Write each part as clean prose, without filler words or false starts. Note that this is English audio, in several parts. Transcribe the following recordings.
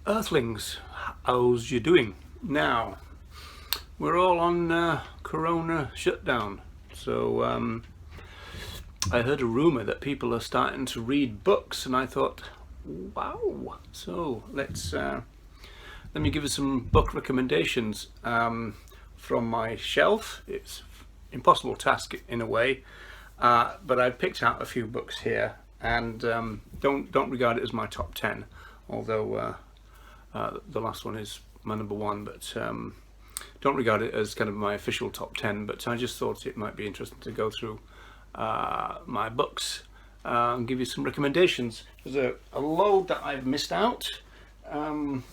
Earthlings, how's you doing? Now, we're all on Corona shutdown, so I heard a rumour that people are starting to read books, and I thought, wow. So let me give you some book recommendations from my shelf. It's an impossible task in a way, but I've picked out a few books here, and don't regard it as my top 10, although the last one is my number one, but don't regard it as kind of my official top 10, but I just thought it might be interesting to go through my books and give you some recommendations. There's a load that I've missed out,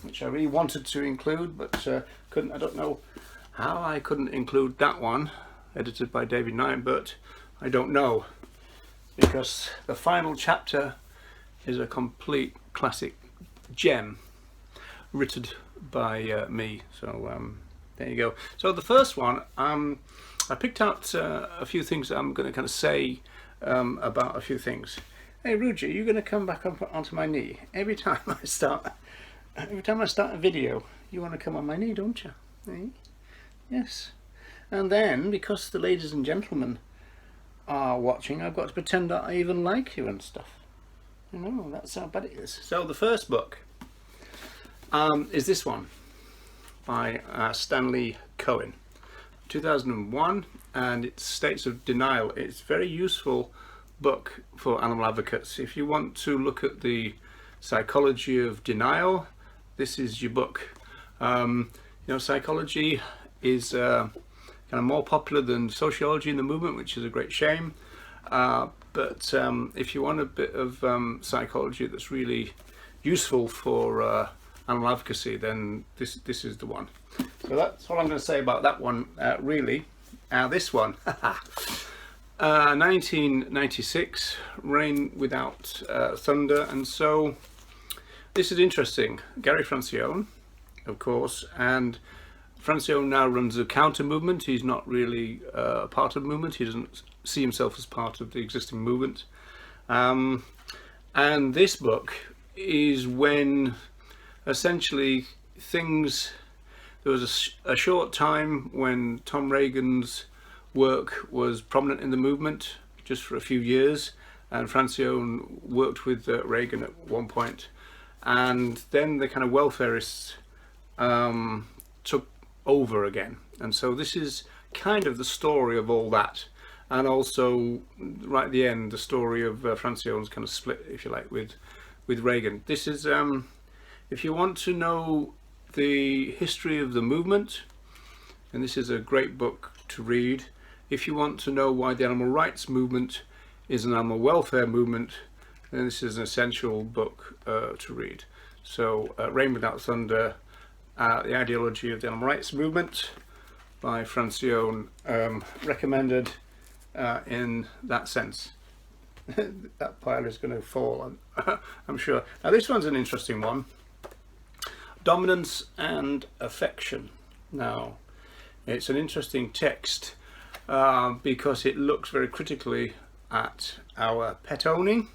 which I really wanted to include, but couldn't. I don't know how I couldn't include that one, edited by David Knight, but I don't know, because the final chapter is a complete classic gem written by me. So there you go. So the first one, I picked out a few things that I'm going to kind of say about a few things. Hey Ruji, you're going to come back up onto my knee every time I start a video. You want to come on my knee, don't you? Hey? Yes. And then, because the ladies and gentlemen are watching, I've got to pretend that I even like you and stuff. You know, that's how bad it is. So the first book is this one by Stanley Cohen, 2001, and it's States of Denial. It's a very useful book for animal advocates. If you want to look at the psychology of denial, this is your book. You know, psychology is kind of more popular than sociology in the movement, which is a great shame. But if you want a bit of psychology that's really useful for animal advocacy, then this is the one. So that's all I'm going to say about that one, really. This one, 1996, Rain Without Thunder, and so this is interesting. Gary Francione, of course, and Francione now runs a counter movement. He's not really part of the movement. He doesn't see himself as part of the existing movement. And this book is when essentially there was a short time when Tom Reagan's work was prominent in the movement, just for a few years, and Francione worked with Reagan at one point, and then the kind of welfarists took over again, and so this is kind of the story of all that, and also right at the end the story of Francione's kind of split, if you like, with Reagan. This is if you want to know the history of the movement, and this is a great book to read. If you want to know why the animal rights movement is an animal welfare movement, then this is an essential book to read. So Rain Without Thunder, The Ideology of the Animal Rights Movement by Francione, recommended in that sense. That pile is going to fall, I'm sure. Now this one's an interesting one. Dominance and Affection. Now, it's an interesting text because it looks very critically at our pet owning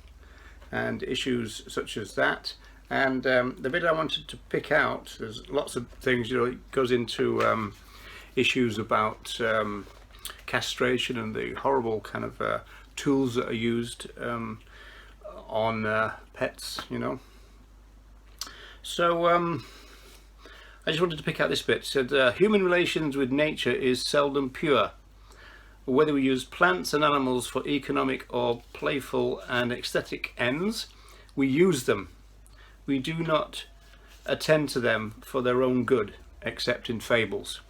and issues such as that. And the bit I wanted to pick out, there's lots of things, you know, it goes into issues about castration and the horrible kind of tools that are used on pets, you know. So I just wanted to pick out this bit. It said, human relations with nature is seldom pure. Whether we use plants and animals for economic or playful and aesthetic ends, we use them. We do not attend to them for their own good, except in fables.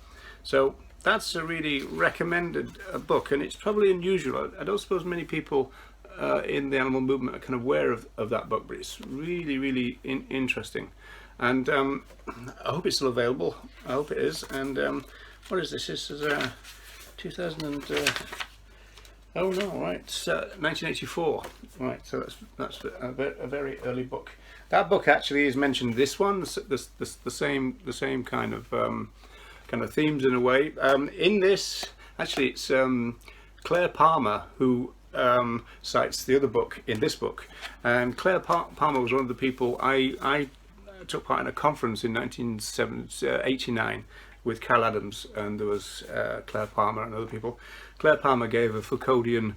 So that's a really recommended book, and it's probably unusual. I don't suppose many people in the animal movement are kind of aware of that book, but it's really, really interesting. And I hope it's still available. I hope it is. And what is this? This is 2000 and oh no, right, 1984. Right, so that's a very early book. That book actually is mentioned. This one, the same kind of themes in a way. In this, actually, it's Claire Palmer who cites the other book in this book, and Claire Palmer was one of the people I took part in a conference in 1989 with Carl Adams, and there was Claire Palmer and other people. Claire Palmer gave a Foucauldian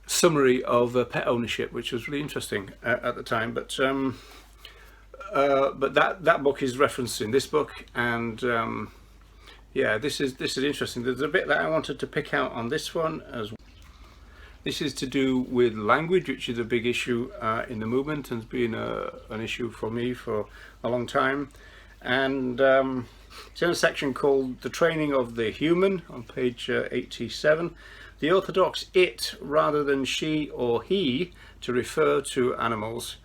summary of pet ownership, which was really interesting at the time. But that book is referenced in this book, and yeah, this is interesting. There's a bit that I wanted to pick out on this one as well. This is to do with language, which is a big issue in the movement and has been an issue for me for a long time. And it's in a section called The Training of the Human on page 87. The orthodox it rather than she or he to refer to animals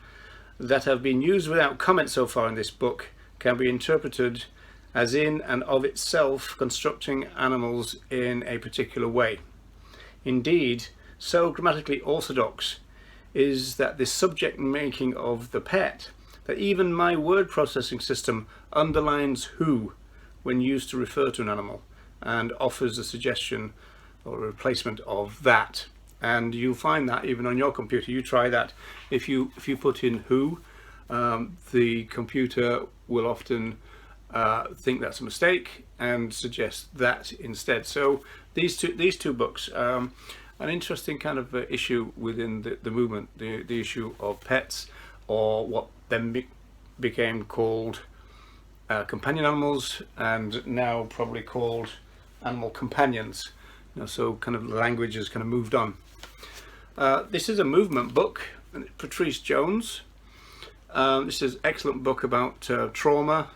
that have been used without comment so far in this book can be interpreted as in and of itself constructing animals in a particular way. Indeed, so grammatically orthodox is that this subject making of the pet that even my word processing system underlines who when used to refer to an animal and offers a suggestion or a replacement of that. And you'll find that even on your computer. You try that. If you put in who, the computer will often think that's a mistake and suggest that instead. So these two books, an interesting kind of issue within the movement, the issue of pets, or what then became called companion animals, and now probably called animal companions. You know, so kind of language has kind of moved on. This is a movement book, Patrice Jones. This is an excellent book about trauma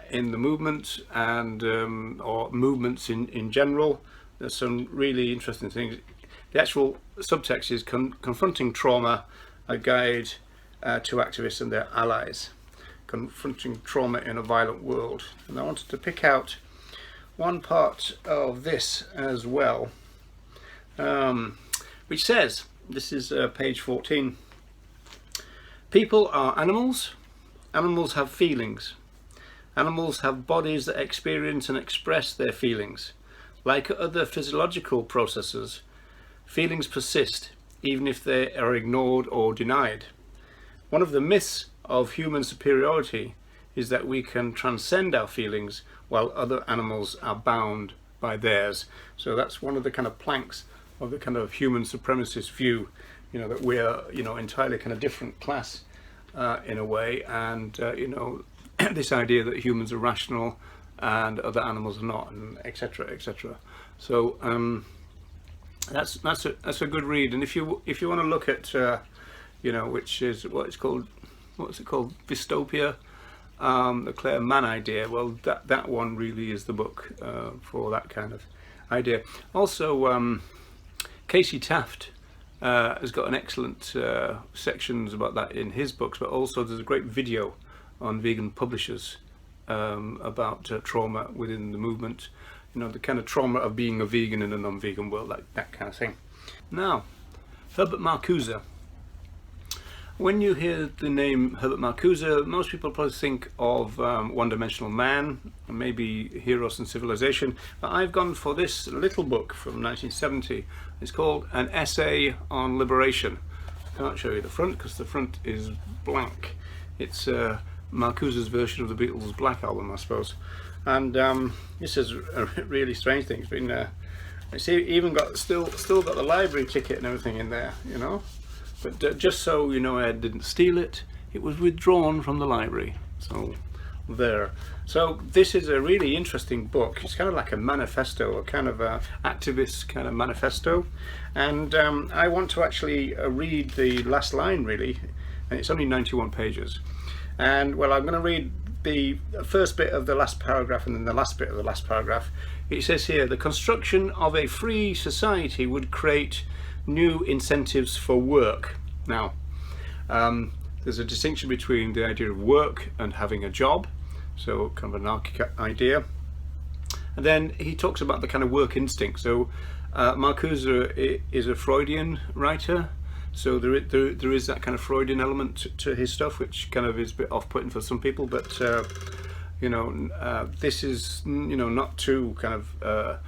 in the movement and or movements in general. There's some really interesting things. The actual subtext is confronting trauma, a guide to activists and their allies. Confronting trauma in a violent world. And I wanted to pick out one part of this as well, which says, this is page 14, people are animals. Animals have feelings. Animals have bodies that experience and express their feelings. Like other physiological processes, feelings persist even if they are ignored or denied. One of the myths of human superiority is that we can transcend our feelings while other animals are bound by theirs. So that's one of the kind of planks of the kind of human supremacist view, you know, that we're, you know, entirely kind of different class in a way, and you know, this idea that humans are rational and other animals are not, and etc., etc. So that's a good read. And if you want to look at you know, which is what's it called, dystopia, the Claire Mann idea, well, that one really is the book for that kind of idea. Also, Casey Taft has got an excellent sections about that in his books, but also there's a great video on vegan publishers about trauma within the movement, you know, the kind of trauma of being a vegan in a non-vegan world, like that kind of thing. Now, Herbert Marcuse. When you hear the name Herbert Marcuse, most people probably think of One-Dimensional Man, maybe Heroes and Civilization, but I've gone for this little book from 1970. It's called An Essay on Liberation. I can't show you the front because the front is blank. It's Marcuse's version of the Beatles' Black Album, I suppose. And this is a really strange thing. It's been, it's even got still got the library ticket and everything in there, you know. But just so you know, I didn't steal it. It was withdrawn from the library. So there. So this is a really interesting book. It's kind of like a manifesto, a kind of a activist kind of manifesto. And I want to actually read the last line, really. And it's only 91 pages. And well, I'm going to read the first bit of the last paragraph and then the last bit of the last paragraph. It says here, the construction of a free society would create new incentives for work. Now, there's a distinction between the idea of work and having a job, so kind of an anarchic idea. And then he talks about the kind of work instinct. So Marcuse is a Freudian writer, so there is that kind of Freudian element to his stuff, which kind of is a bit off-putting for some people, but you know, this is, you know, not too kind of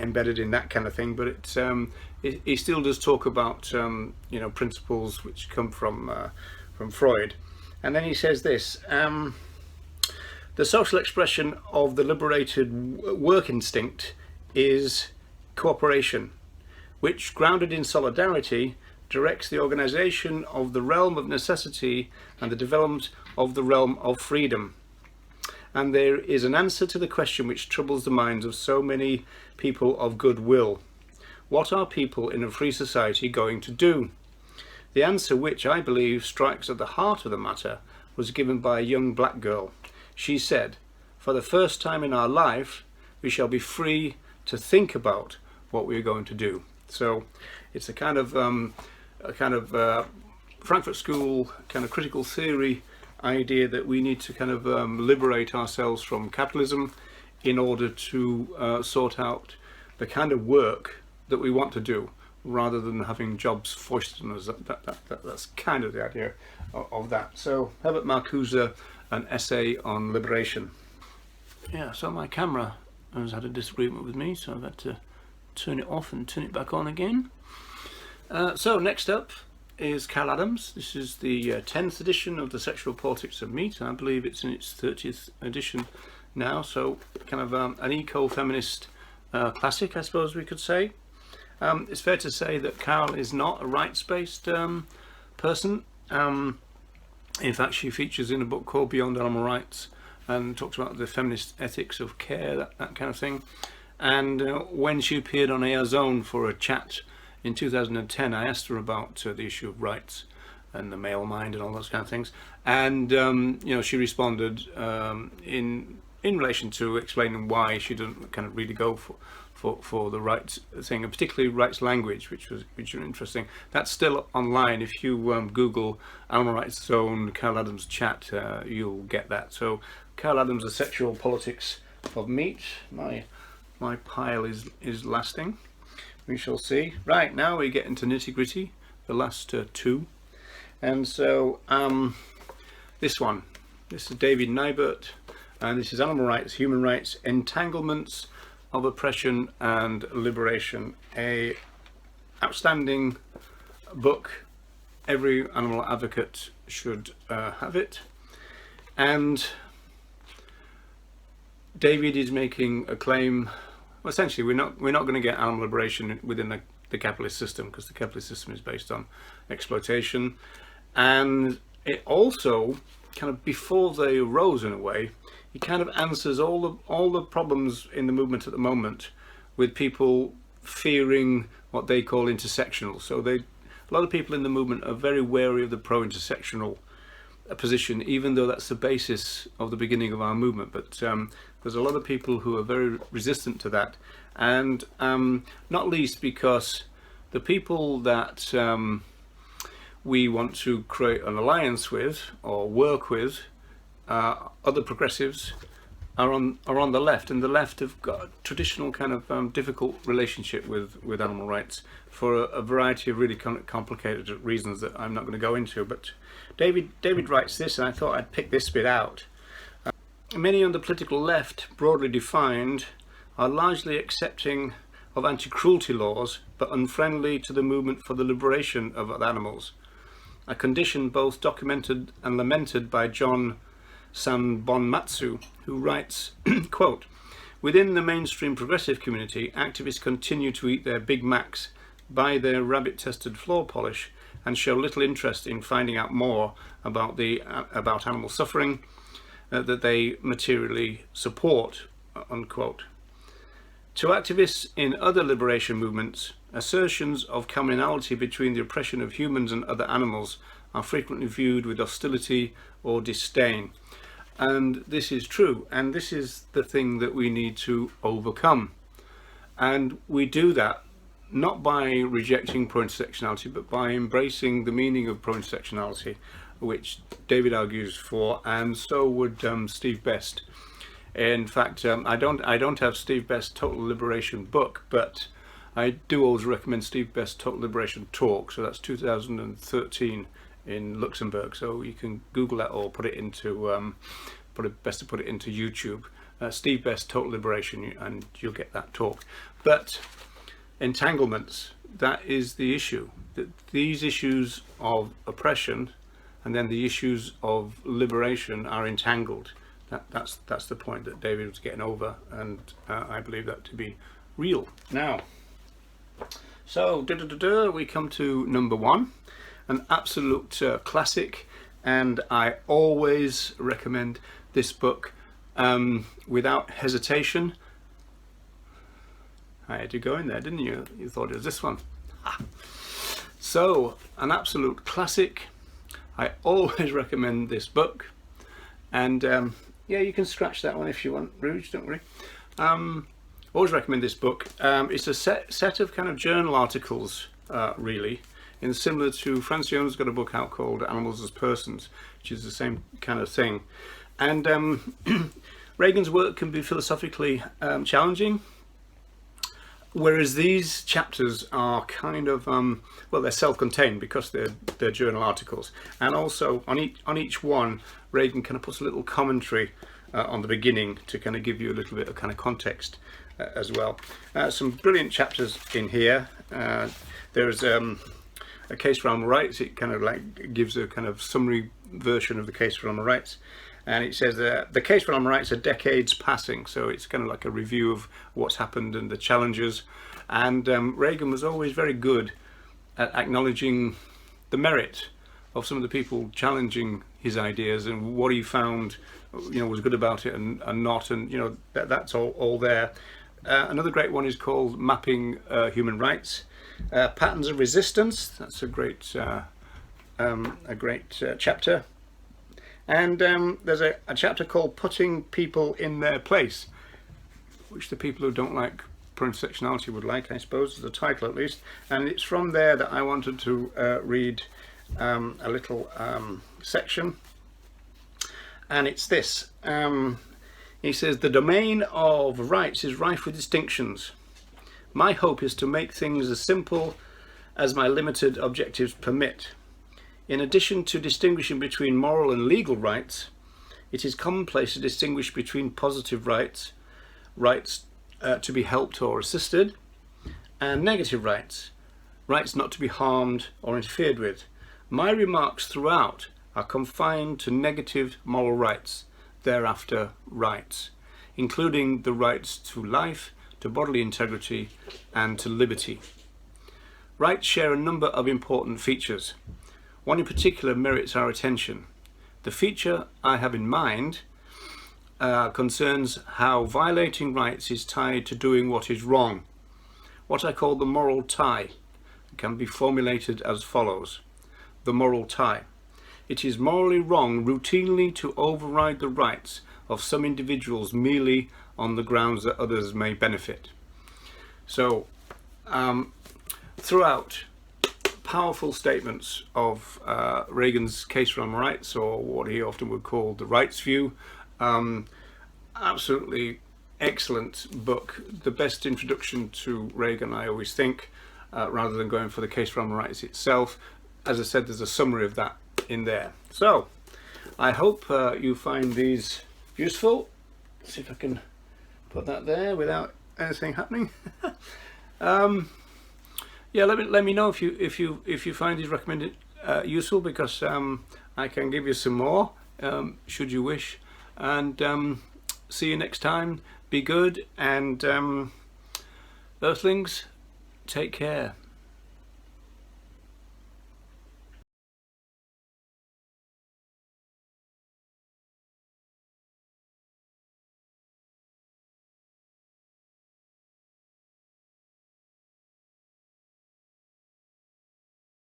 embedded in that kind of thing, but it's he still does talk about you know, principles which come from Freud. And then he says this, the social expression of the liberated work instinct is cooperation, which, grounded in solidarity, directs the organization of the realm of necessity and the development of the realm of freedom. And there is an answer to the question which troubles the minds of so many people of goodwill. What are people in a free society going to do? The answer, which I believe strikes at the heart of the matter, was given by a young black girl. She said, "For the first time in our life, we shall be free to think about what we are going to do." So it's a kind of Frankfurt School kind of critical theory idea that we need to kind of liberate ourselves from capitalism in order to sort out the kind of work that we want to do, rather than having jobs foisted on us. That's kind of the idea of that. So Herbert Marcuse, an essay on liberation. Yeah, so my camera has had a disagreement with me, so I've had to turn it off and turn it back on again. So next up is Cal Adams. This is the 10th edition of the Sexual Politics of Meat. I believe it's in its 30th edition now, so kind of an eco-feminist classic, I suppose we could say. It's fair to say that Cal is not a rights-based person. In fact, she features in a book called Beyond Animal Rights and talks about the feminist ethics of care, that kind of thing. And when she appeared on Air Zone for a chat in 2010, I asked her about the issue of rights and the male mind and all those kind of things. And you know, she responded in relation to explaining why she doesn't kind of really go for the rights thing, and particularly rights language, which is interesting. That's still online. If you Google Animal Rights Zone Cal Adams chat, you'll get that. So Cal Adams, The Sexual Politics of Meat. My pile is lasting. We shall see. Right, now we get into nitty-gritty, the last two. And so this is David Nybert, and this is Animal Rights, Human Rights, Entanglements of Oppression and Liberation. A outstanding book. Every animal advocate should have it. And David is making a claim. Well, essentially, we're not going to get animal liberation within the capitalist system, because the capitalist system is based on exploitation. And it also kind of, before they arose in a way, he kind of answers all the problems in the movement at the moment, with people fearing what they call intersectional. So a lot of people in the movement are very wary of the pro-intersectional position, even though that's the basis of the beginning of our movement. But there's a lot of people who are very resistant to that, and not least because the people that we want to create an alliance with or work with, other progressives, are on the left, and the left have got a traditional kind of difficult relationship with animal rights for a variety of really complicated reasons that I'm not going to go into. But David writes this, and I thought I'd pick this bit out. Many on the political left, broadly defined, are largely accepting of anti-cruelty laws, but unfriendly to the movement for the liberation of animals, a condition both documented and lamented by John Sanbonmatsu, who writes, quote, "Within the mainstream progressive community, activists continue to eat their Big Macs, buy their rabbit-tested floor polish, and show little interest in finding out more about animal suffering that they materially support," unquote. To activists in other liberation movements, assertions of commonality between the oppression of humans and other animals are frequently viewed with hostility or disdain. And this is true, and this is the thing that we need to overcome. And we do that not by rejecting pro-intersectionality, but by embracing the meaning of pro-intersectionality, which David argues for, and so would Steve Best. In fact, I don't have Steve Best's Total Liberation book, but I do always recommend Steve Best's Total Liberation talk. So that's 2013 in Luxembourg. So you can Google that or put it into best to put it into YouTube. Steve Best Total Liberation, and you'll get that talk. But entanglements, that is the issue. That these issues of oppression and then the issues of liberation are entangled. That's the point that David was getting over, and I believe that to be real. Now, so we come to number 1, an absolute classic, and I always recommend this book without hesitation. I had to go in there, didn't you? You thought it was this one. So, an absolute classic. I always recommend this book, and yeah, you can scratch that one if you want, Rouge, don't worry. Always recommend this book. It's a set of kind of journal articles, really, and similar to Francione's got a book out called Animals as Persons, which is the same kind of thing. And Reagan's work can be philosophically challenging, whereas these chapters are kind of well, they're self-contained because they're journal articles, and also on each one Reagan kind of puts a little commentary on the beginning to kind of give you a little bit of kind of context as well. Some brilliant chapters in here. There's a case for animal rights. It kind of like gives a kind of summary version of the case for animal rights. And it says the case for animal rights are decades passing, so it's kind of like a review of what's happened and the challenges. And Reagan was always very good at acknowledging the merit of some of the people challenging his ideas and what he found, you know, was good about it and not, and you know that's all there. Another great one is called Mapping Human Rights, Patterns of Resistance. That's a great chapter. And there's a chapter called Putting People in Their Place, which the people who don't like intersectionality would like, I suppose, as a title at least. And it's from there that I wanted to read a little section. And it's this. He says, the domain of rights is rife with distinctions. My hope is to make things as simple as my limited objectives permit. In addition to distinguishing between moral and legal rights, it is commonplace to distinguish between positive rights, rights to be helped or assisted, and negative rights, rights not to be harmed or interfered with. My remarks throughout are confined to negative moral rights, thereafter rights, including the rights to life, to bodily integrity, and to liberty. Rights share a number of important features. One in particular merits our attention. The feature I have in mind concerns how violating rights is tied to doing what is wrong, what I call the moral tie. It can be formulated as follows. The moral tie. It is morally wrong routinely to override the rights of some individuals merely on the grounds that others may benefit. So, throughout, powerful statements of Reagan's case for animal rights, or what he often would call the rights view. Absolutely excellent book, the best introduction to Reagan, I always think, rather than going for the case for animal rights itself. As I said, there's a summary of that in there. So I hope you find these useful. Let's see if I can put that there without anything happening. Yeah, let me know if you find these recommended useful, because I can give you some more should you wish. And see you next time. Be good, and Earthlings, take care.